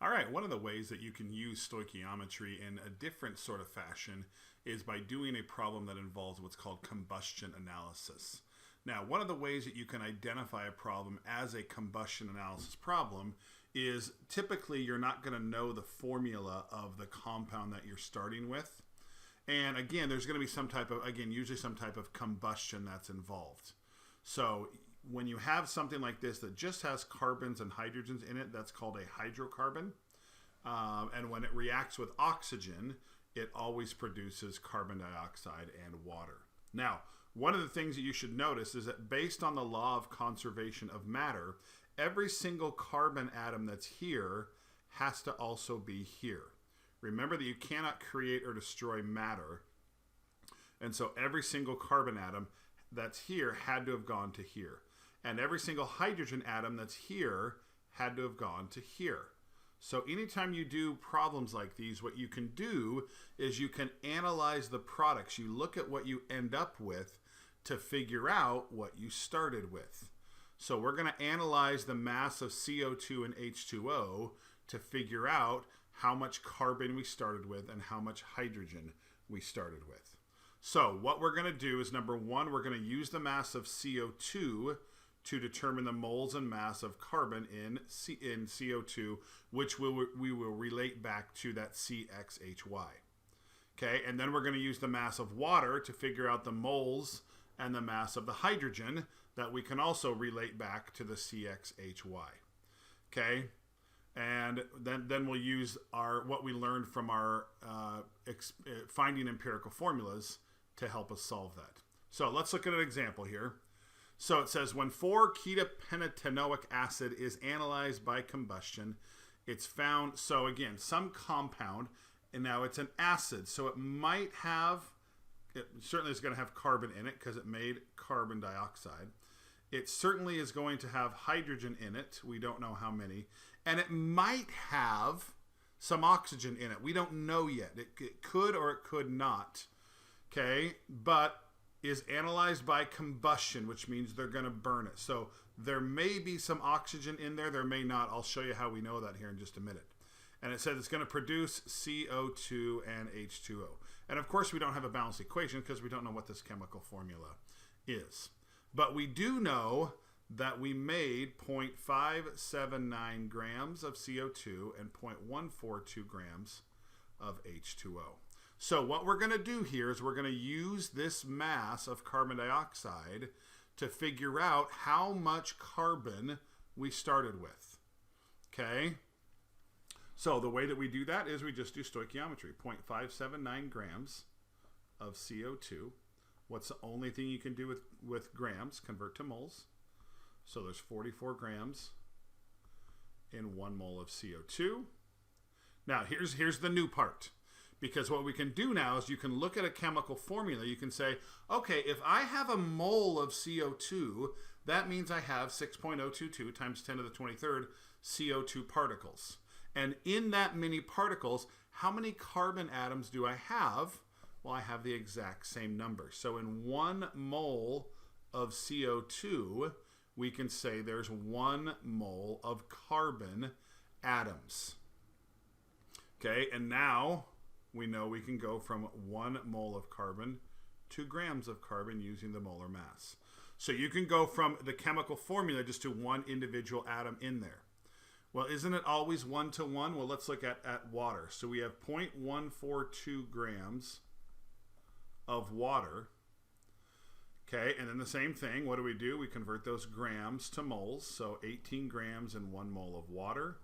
All right, one of the ways that you can use stoichiometry in a different sort of fashion is by doing a problem that involves what's called combustion analysis. Now, one of the ways that you can identify a problem as a combustion analysis problem is typically you're not going to know the formula of the compound that you're starting with. And again, there's going to be some type of, usually some type of combustion that's involved. So when you have something like this that just has carbons and hydrogens in it, that's called a hydrocarbon. And when it reacts with oxygen, it always produces carbon dioxide and water. Now, one of the things that you should notice is that based on the law of conservation of matter, every single carbon atom that's here has to also be here. Remember that you cannot create or destroy matter. And so every single carbon atom that's here had to have gone to here. And every single hydrogen atom that's here had to have gone to here. So anytime you do problems like these, what you can do is you can analyze the products. You look at what you end up with to figure out what you started with. So we're going to analyze the mass of CO2 and H2O to figure out how much carbon we started with and how much hydrogen we started with. So what we're going to do is, number one, we're going to use the mass of CO2 to determine the moles and mass of carbon in CO2, which we will relate back to that CXHY. Okay, and then we're going to use the mass of water to figure out the moles and the mass of the hydrogen that we can also relate back to the CXHY. Okay, and then we'll use what we learned from our finding empirical formulas to help us solve that. So let's look at an example here. So it says when 4-ketapentanoic acid is analyzed by combustion, it's found, so again, some compound, and now it's an acid, so it might have, it certainly is going to have carbon in it because it made carbon dioxide. It certainly is going to have hydrogen in it. We don't know how many. And it might have some oxygen in it. We don't know yet. It could or it could not. Okay, but is analyzed by combustion, which means they're going to burn it. So there may be some oxygen in there. There may not. I'll show you how we know that here in just a minute. And it says it's going to produce CO2 and H2O. And of course, we don't have a balanced equation because we don't know what this chemical formula is. But we do know that we made 0.579 grams of CO2 and 0.142 grams of H2O. So what we're going to do here is we're going to use this mass of carbon dioxide to figure out how much carbon we started with. Okay? So the way that we do that is we just do stoichiometry. 0.579 grams of CO2. What's the only thing you can do with grams? Convert to moles. So there's 44 grams in 1 mole of CO2. Now here's the new part. Because what we can do now is you can look at a chemical formula. You can say, okay, if I have a mole of CO2, that means I have 6.022 times 10 to the 23rd CO2 particles. And in that many particles, how many carbon atoms do I have? Well, I have the exact same number. So in 1 mole of CO2, we can say there's 1 mole of carbon atoms. Okay, and now we know we can go from 1 mole of carbon to grams of carbon using the molar mass. So you can go from the chemical formula just to one individual atom in there. Well, isn't it always 1 to 1? Well, let's look at water. So we have 0.142 grams of water. Okay, and then the same thing, what do? We convert those grams to moles. So 18 grams in 1 mole of water.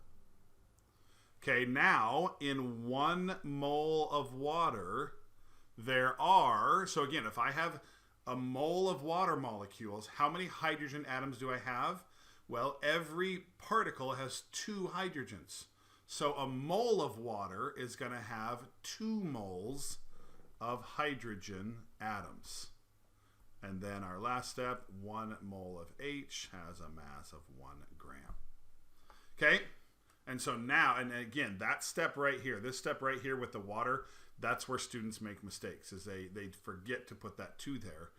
Okay, now in 1 mole of water, there are, so again, if I have a mole of water molecules, how many hydrogen atoms do I have? Well, every particle has 2 hydrogens. So a mole of water is going to have 2 moles of hydrogen atoms. And then our last step, 1 mole of H has a mass of 1 gram. Okay? And so now, and again, that step right here, this step right here with the water, that's where students make mistakes, is they forget to put that 2 there.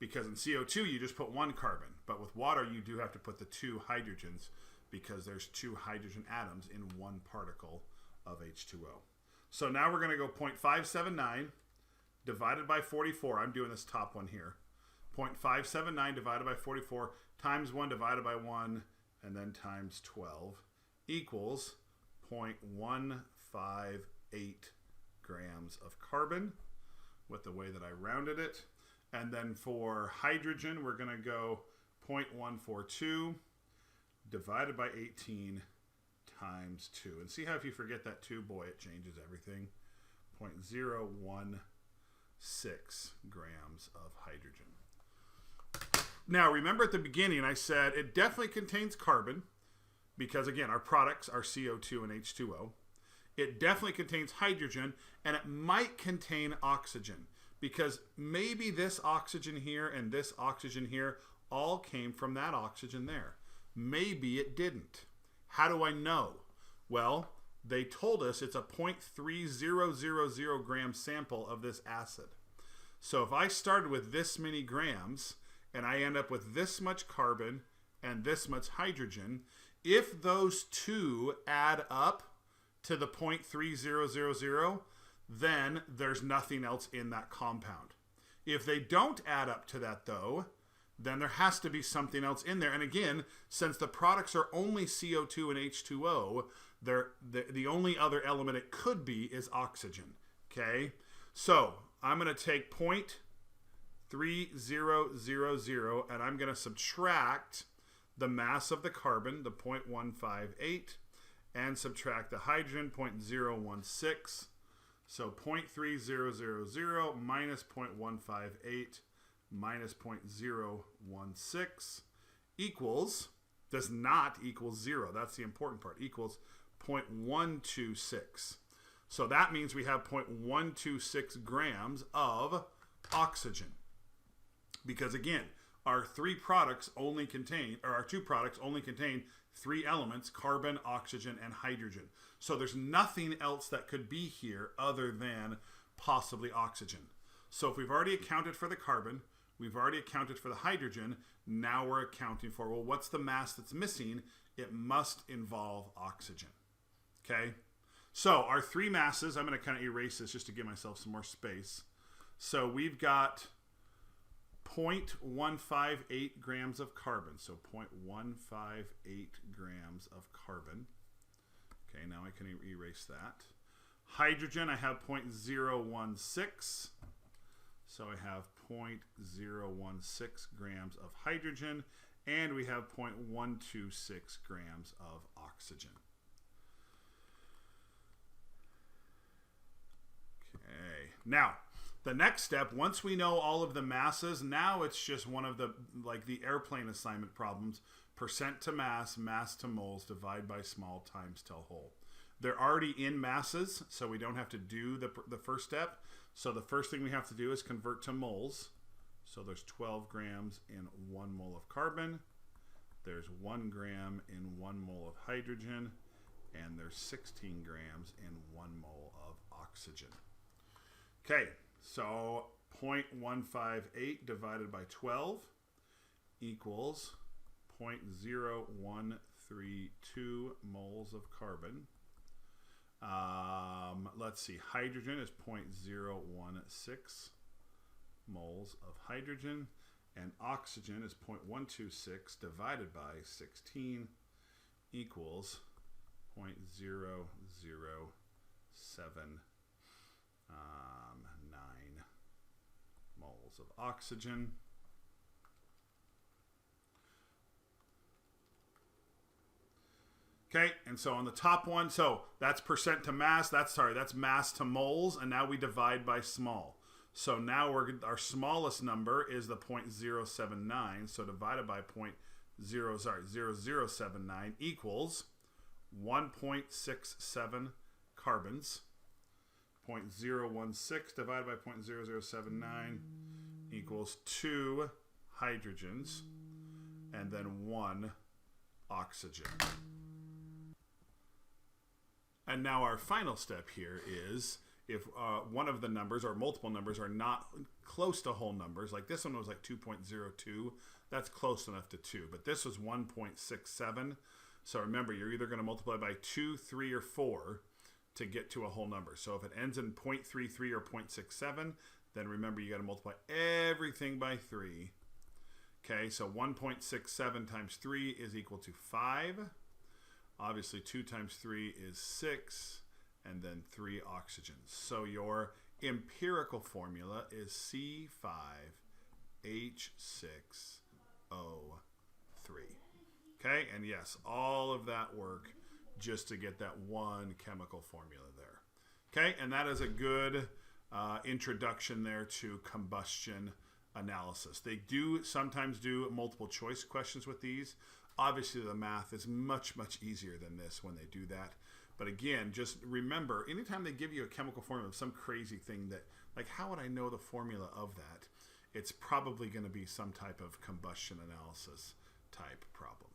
Because in CO2, you just put 1 carbon. But with water, you do have to put the 2 hydrogens because there's 2 hydrogen atoms in 1 particle of H2O. So now we're going to go 0.579 divided by 44. I'm doing this top one here. 0.579 divided by 44 times 1 divided by 1 and then times 12 equals 0.158 grams of carbon with the way that I rounded it. And then for hydrogen, we're going to go 0.142 divided by 18 times 2. And see how if you forget that 2, boy, it changes everything. 0.016 grams of hydrogen. Now, remember at the beginning I said it definitely contains carbon because, again, our products are CO2 and H2O. It definitely contains hydrogen, and it might contain oxygen because maybe this oxygen here and this oxygen here all came from that oxygen there. Maybe it didn't. How do I know? Well, they told us it's a 0.3000 gram sample of this acid. So if I started with this many grams and I end up with this much carbon and this much hydrogen, if those two add up to the 0.3000, then there's nothing else in that compound. If they don't add up to that though, then there has to be something else in there. And again, since the products are only CO2 and H2O, the only other element it could be is oxygen. Okay? So I'm going to take 0.3000 and I'm going to subtract the mass of the carbon, the 0.158, and subtract the hydrogen, 0.016. So 0.3000 minus 0.158 minus 0.016 equals, does not equal 0. That's the important part. Equals 0.126. So that means we have 0.126 grams of oxygen. Because again, our 2 products only contain 3 elements: carbon, oxygen, and hydrogen. So there's nothing else that could be here other than possibly oxygen. So if we've already accounted for the carbon, we've already accounted for the hydrogen, now we're accounting for, well, what's the mass that's missing? It must involve oxygen. Okay? So our 3 masses, I'm going to kind of erase this just to give myself some more space. So we've got 0.158 grams of carbon. So 0.158 grams of carbon. Okay, now I can erase that. Hydrogen, I have 0.016. So I have 0.016 grams of hydrogen, and we have 0.126 grams of oxygen. Okay, now the next step, once we know all of the masses, now it's just one of the, like the airplane assignment problems, percent to mass, mass to moles, divide by small times tell whole. They're already in masses, so we don't have to do the first step. So the first thing we have to do is convert to moles. So there's 12 grams in 1 mole of carbon. There's 1 gram in 1 mole of hydrogen. And there's 16 grams in 1 mole of oxygen. Okay, so 0.158 divided by 12 equals 0.0132 moles of carbon. Let's see, hydrogen is 0.016 moles of hydrogen, and oxygen is 0.126 divided by 16 equals 0.0079 moles of oxygen. Okay, and so on the top one, so that's percent to mass, that's mass to moles, and now we divide by small. So now our smallest number is the 0.079, so divided by 0079 equals 1.67 carbons. 0.016 divided by 0.0079 equals 2 hydrogens, and then 1 oxygen. And now our final step here is if one of the numbers or multiple numbers are not close to whole numbers, like this one was like 2.02, that's close enough to 2, but this was 1.67. So remember, you're either going to multiply by 2, 3, or 4 to get to a whole number. So if it ends in 0.33 or 0.67, then remember you got to multiply everything by 3. Okay, so 1.67 times 3 is equal to 5. Obviously 2 times 3 is 6, and then 3 oxygens. So your empirical formula is C5H6O3. Okay, and yes, all of that work just to get that one chemical formula there. Okay, and that is a good introduction there to combustion analysis. They do sometimes do multiple choice questions with these. Obviously, the math is much, much easier than this when they do that. But again, just remember, anytime they give you a chemical formula of some crazy thing that, like, how would I know the formula of that? It's probably going to be some type of combustion analysis type problem.